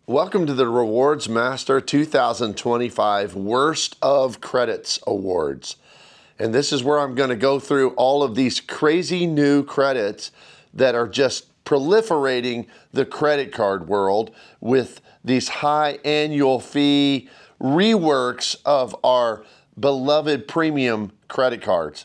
Welcome to the Rewards Master 2025 Worst of Credits Awards. And this is where I'm going to go through all of these crazy new credits that are just proliferating the credit card world with these high annual fee reworks of our beloved premium credit cards.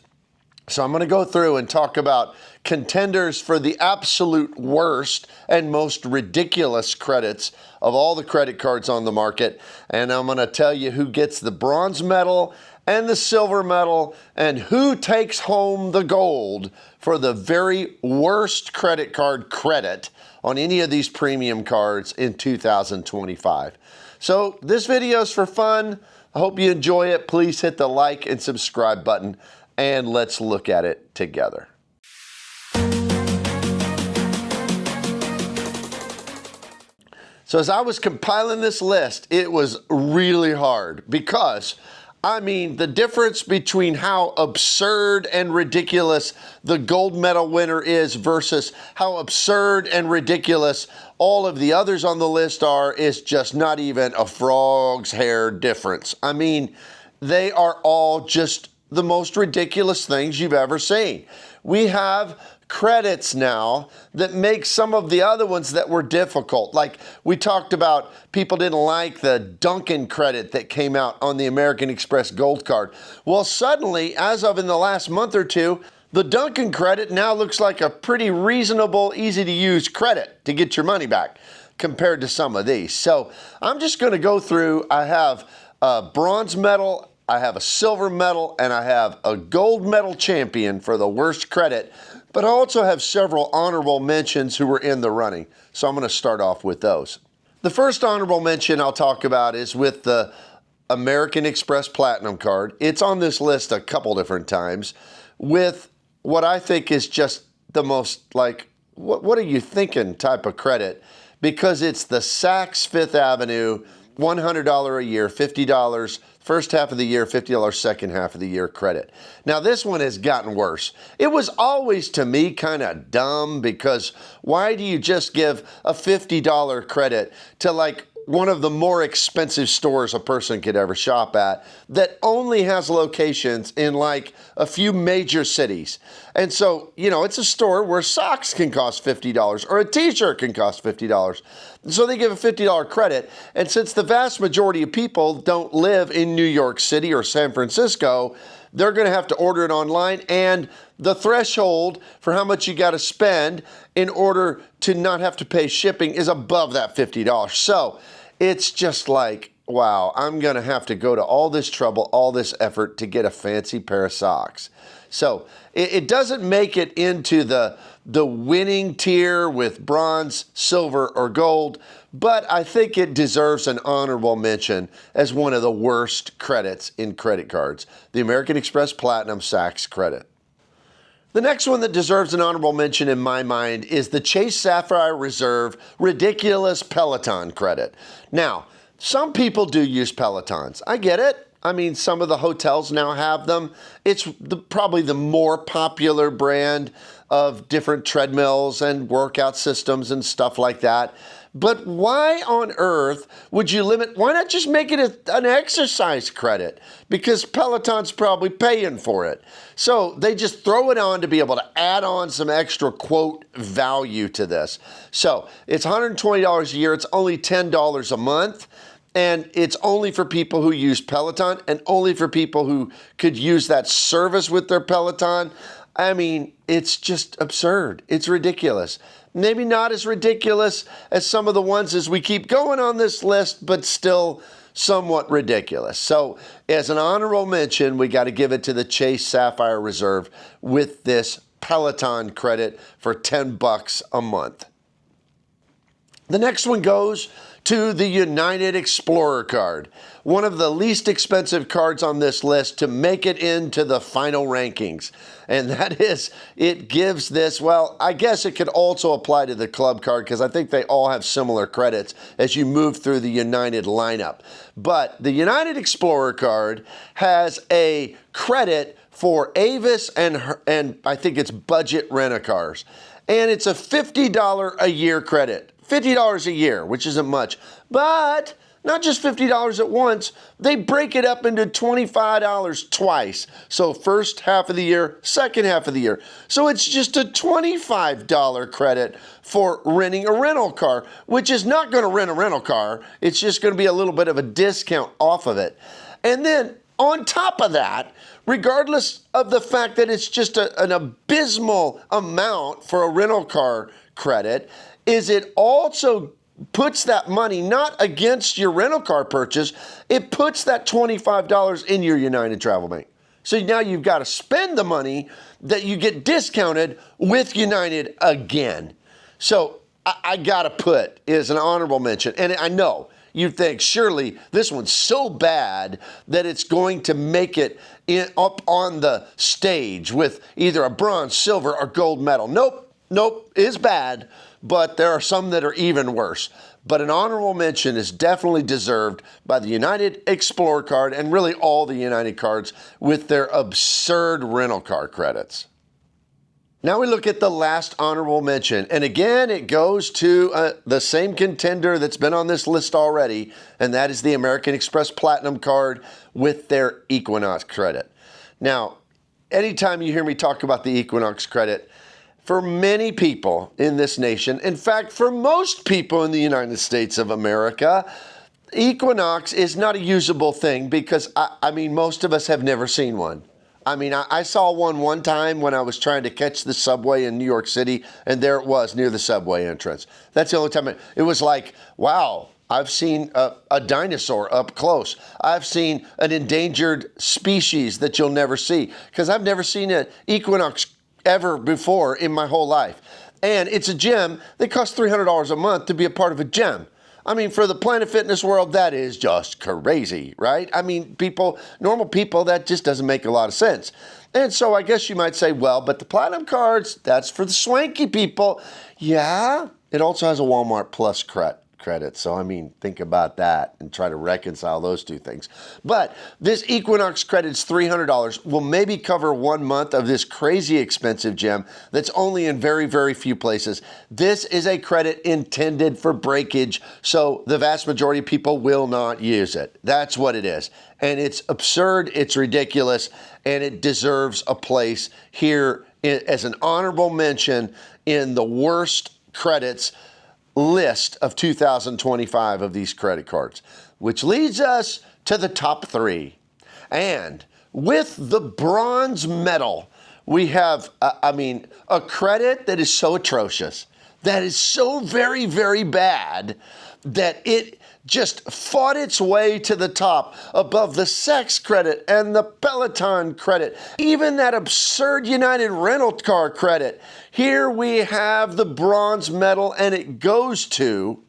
So I'm going to go through and talk about contenders for the absolute worst and most ridiculous credits of all the credit cards on the market. And I'm going to tell you who gets the bronze medal and the silver medal and who takes home the gold for the very worst credit card credit on any of these premium cards in 2025. So this video is for fun. I hope you enjoy it. Please hit the like and subscribe button, and let's look at it together. So as I was compiling this list, it was really hard because, the difference between how absurd and ridiculous the gold medal winner is versus how absurd and ridiculous all of the others on the list are is just not even a frog's hair difference. They are all just the most ridiculous things you've ever seen. We have credits now that make some of the other ones that were difficult. Like we talked about, people didn't like the Dunkin' credit that came out on the American Express Gold Card. Well, suddenly, as of in the last month or two, the Dunkin' credit now looks like a pretty reasonable, easy to use credit to get your money back compared to some of these. So I'm just going to go through. I have a bronze medal, I have a silver medal, and I have a gold medal champion for the worst credit. But I also have several honorable mentions who were in the running. So I'm going to start off with those. The first honorable mention I'll talk about is with the American Express Platinum card. It's on this list a couple different times with what I think is just the most what are you thinking type of credit, because it's the Saks Fifth Avenue $100 a year, $50 first half of the year, $50 second half of the year credit. Now this one has gotten worse. It was always, to me, kind of dumb, because why do you just give a $50 credit to one of the more expensive stores a person could ever shop at that only has locations in a few major cities? And so, it's a store where socks can cost $50 or a t-shirt can cost $50. So they give a $50 credit. And since the vast majority of people don't live in New York City or San Francisco, they're going to have to order it online, and the threshold for how much you got to spend in order to not have to pay shipping is above that $50. So it's just wow, I'm going to have to go to all this trouble, all this effort to get a fancy pair of socks. So it doesn't make it into the winning tier with bronze, silver, or gold, but I think it deserves an honorable mention as one of the worst credits in credit cards, the American Express Platinum Saks credit. The next one that deserves an honorable mention in my mind is the Chase Sapphire Reserve Ridiculous Peloton credit. Now, some people do use Pelotons. I get it. Some of the hotels now have them. It's probably the more popular brand of different treadmills and workout systems and stuff like that. But why on earth would you limit? Why not just make it an exercise credit? Because Peloton's probably paying for it. So they just throw it on to be able to add on some extra, quote, value to this. So it's $120 a year. It's only $10 a month. And it's only for people who use Peloton and only for people who could use that service with their Peloton. It's just absurd. It's ridiculous. Maybe not as ridiculous as some of the ones as we keep going on this list, but still somewhat ridiculous. So as an honorable mention, we got to give it to the Chase Sapphire Reserve with this Peloton credit for $10 a month. The next one goes to the United Explorer card, one of the least expensive cards on this list to make it into the final rankings. And that is, it gives this, well, I guess it could also apply to the club card because I think they all have similar credits as you move through the United lineup. But the United Explorer card has a credit for Avis and I think it's budget rent-a-cars. And it's a $50 a year credit $50 a year, which isn't much, but not just $50 at once, they break it up into $25 twice. So first half of the year, second half of the year. So it's just a $25 credit for renting a rental car, which is not going to rent a rental car. It's just going to be a little bit of a discount off of it. And then on top of that, regardless of the fact that it's just an abysmal amount for a rental car credit, is it also puts that money not against your rental car purchase, it puts that $25 in your United Travel Bank. So now you've got to spend the money that you get discounted with United again. So I got to put as an honorable mention, and I know you think surely this one's so bad that it's going to make it up on the stage with either a bronze, silver, or gold medal. Nope, it's bad, but there are some that are even worse. But an honorable mention is definitely deserved by the United Explorer card and really all the United cards with their absurd rental car credits. Now we look at the last honorable mention, and again it goes to the same contender that's been on this list already, and that is the American Express Platinum card with their Equinox credit. Now, anytime you hear me talk about the Equinox credit, for many people in this nation, in fact, for most people in the United States of America, Equinox is not a usable thing because, I mean, most of us have never seen one. I mean, I saw one time when I was trying to catch the subway in New York City, and there it was near the subway entrance. That's the only time it was like, wow, I've seen a dinosaur up close. I've seen an endangered species that you'll never see because I've never seen an Equinox ever before in my whole life. And it's a gym that costs $300 a month to be a part of a gym. I mean, for the Planet Fitness world, that is just crazy, right? I mean, normal people, that just doesn't make a lot of sense. And so I guess you might say, well, but the Platinum cards, that's for the swanky people. Yeah, it also has a Walmart Plus credit. So, I mean, think about that and try to reconcile those two things. But this Equinox credit's $300 will maybe cover 1 month of this crazy expensive gym that's only in very, very few places. This is a credit intended for breakage, so the vast majority of people will not use it. That's what it is. And it's absurd, it's ridiculous, and it deserves a place here as an honorable mention in the worst credits list of 2025 of these credit cards, which leads us to the top three. And with the bronze medal, we have, a credit that is so atrocious, that is so very, very bad, that it just fought its way to the top above the Sex credit and the Peloton credit, even that absurd United rental car credit. Here we have the bronze medal, and it goes to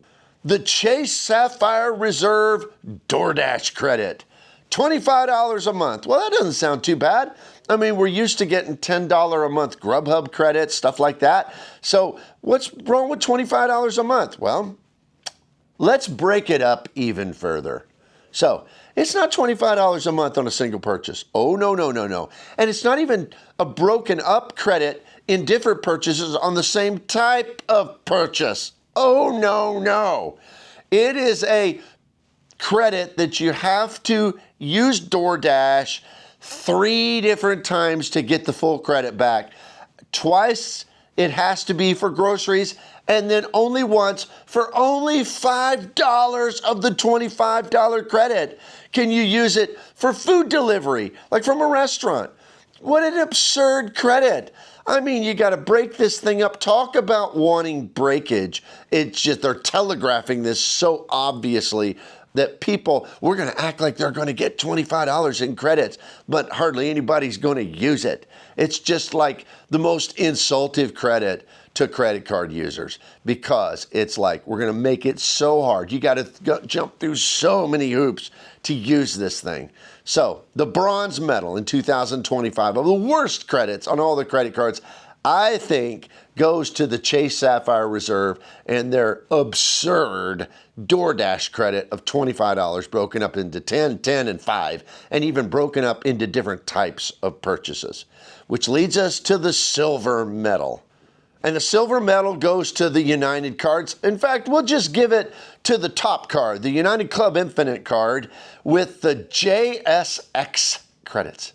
the Chase Sapphire Reserve DoorDash credit. $25 a month. Well, that doesn't sound too bad. I mean, we're used to getting $10 a month Grubhub credits, stuff like that. So what's wrong with $25 a month? Well, let's break it up even further. So it's not $25 a month on a single purchase. Oh, no. And it's not even a broken up credit in different purchases on the same type of purchase. Oh, no. It is a credit that you have to use DoorDash 3 different times to get the full credit back. Twice it has to be for groceries, and then only once for only $5 of the $25 credit can you use it for food delivery, like from a restaurant. What an absurd credit. I mean, you got to break this thing up. Talk about wanting breakage. It's just they're telegraphing this so obviously that we're going to act like they're going to get $25 in credits, but hardly anybody's going to use it. It's just like the most insultive credit to credit card users because it's like we're going to make it so hard. You got to jump through so many hoops to use this thing. So the bronze medal in 2025 of the worst credits on all the credit cards, I think, goes to the Chase Sapphire Reserve and their absurd DoorDash credit of $25 broken up into 10, 10, and 5, and even broken up into different types of purchases, which leads us to the silver medal. And the silver medal goes to the United cards. In fact, we'll just give it to the top card, the United Club Infinite card with the JSX credits.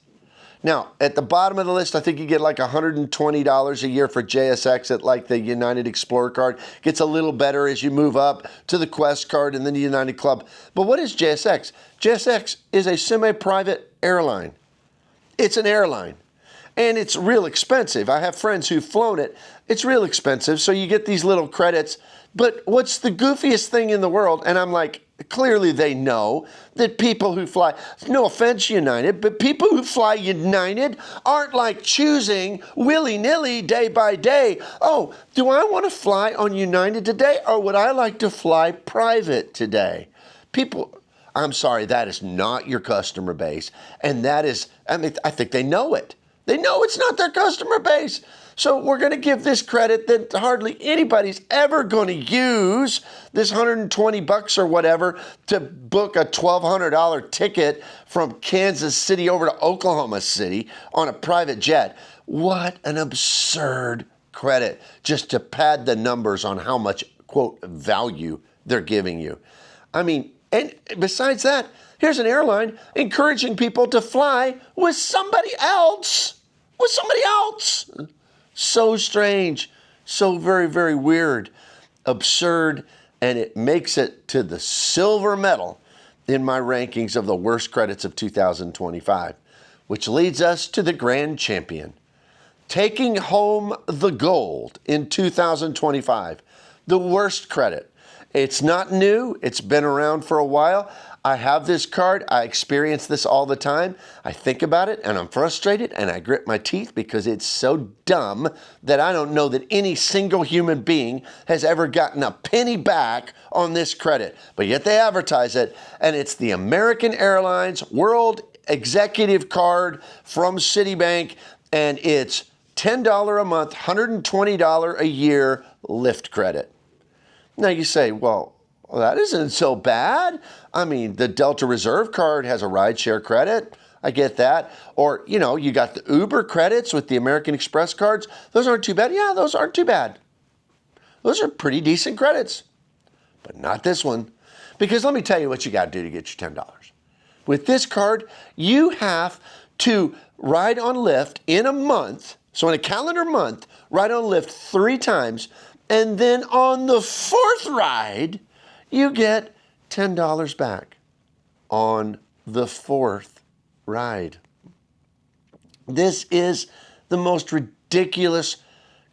Now, at the bottom of the list, I think you get like $120 a year for JSX at like the United Explorer card. Gets a little better as you move up to the Quest card and then the United Club. But what is JSX? JSX is a semi-private airline. It's an airline. And it's real expensive. I have friends who've flown it. It's real expensive, so you get these little credits. But what's the goofiest thing in the world? And I'm like, clearly they know that people who fly, no offense United, but people who fly United aren't like choosing willy-nilly day by day. Oh, do I want to fly on United today, or would I like to fly private today? People, I'm sorry, that is not your customer base. And that is, I mean, I think they know it. They know it's not their customer base. So we're going to give this credit that hardly anybody's ever going to use this $120 or whatever to book a $1,200 ticket from Kansas City over to Oklahoma City on a private jet. What an absurd credit just to pad the numbers on how much, quote, value they're giving you. I mean, and besides that, here's an airline encouraging people to fly with somebody else. With somebody else. So strange, so very, very weird, absurd, and it makes it to the silver medal in my rankings of the worst credits of 2025, which leads us to the grand champion. Taking home the gold in 2025, the worst credit. It's not new. It's been around for a while. I have this card. I experience this all the time. I think about it and I'm frustrated and I grit my teeth because it's so dumb that I don't know that any single human being has ever gotten a penny back on this credit. But yet they advertise it, and it's the American Airlines World Executive Card from Citibank, and it's $10 a month, $120 a year lift credit. Now you say, well, that isn't so bad. I mean, the Delta Reserve card has a rideshare credit. I get that. Or, you know, you got the Uber credits with the American Express cards. Those aren't too bad. Yeah, those aren't too bad. Those are pretty decent credits. But not this one. Because let me tell you what you got to do to get your $10. With this card, you have to ride on Lyft in a month. So in a calendar month, ride on Lyft 3 times. And then on the 4th ride, you get $10 back on the 4th ride. This is the most ridiculous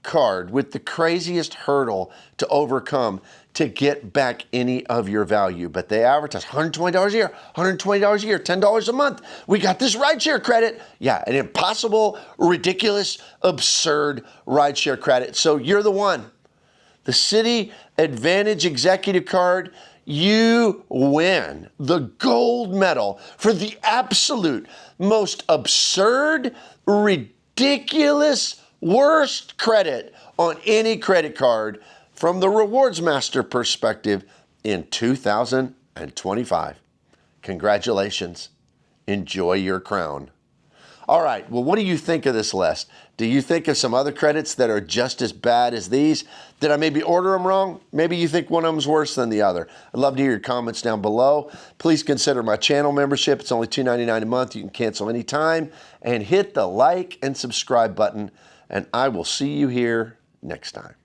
card with the craziest hurdle to overcome to get back any of your value. But they advertise $120 a year, $120 a year, $10 a month. We got this rideshare credit. Yeah, an impossible, ridiculous, absurd rideshare credit. So you're the one. The Citi Advantage Executive Card, you win the gold medal for the absolute most absurd, ridiculous, worst credit on any credit card from the Rewards Master perspective in 2025. Congratulations. Enjoy your crown. All right, well, what do you think of this list? Do you think of some other credits that are just as bad as these? Did I maybe order them wrong? Maybe you think one of them's worse than the other. I'd love to hear your comments down below. Please consider my channel membership. It's only $2.99 a month. You can cancel anytime. And hit the like and subscribe button. And I will see you here next time.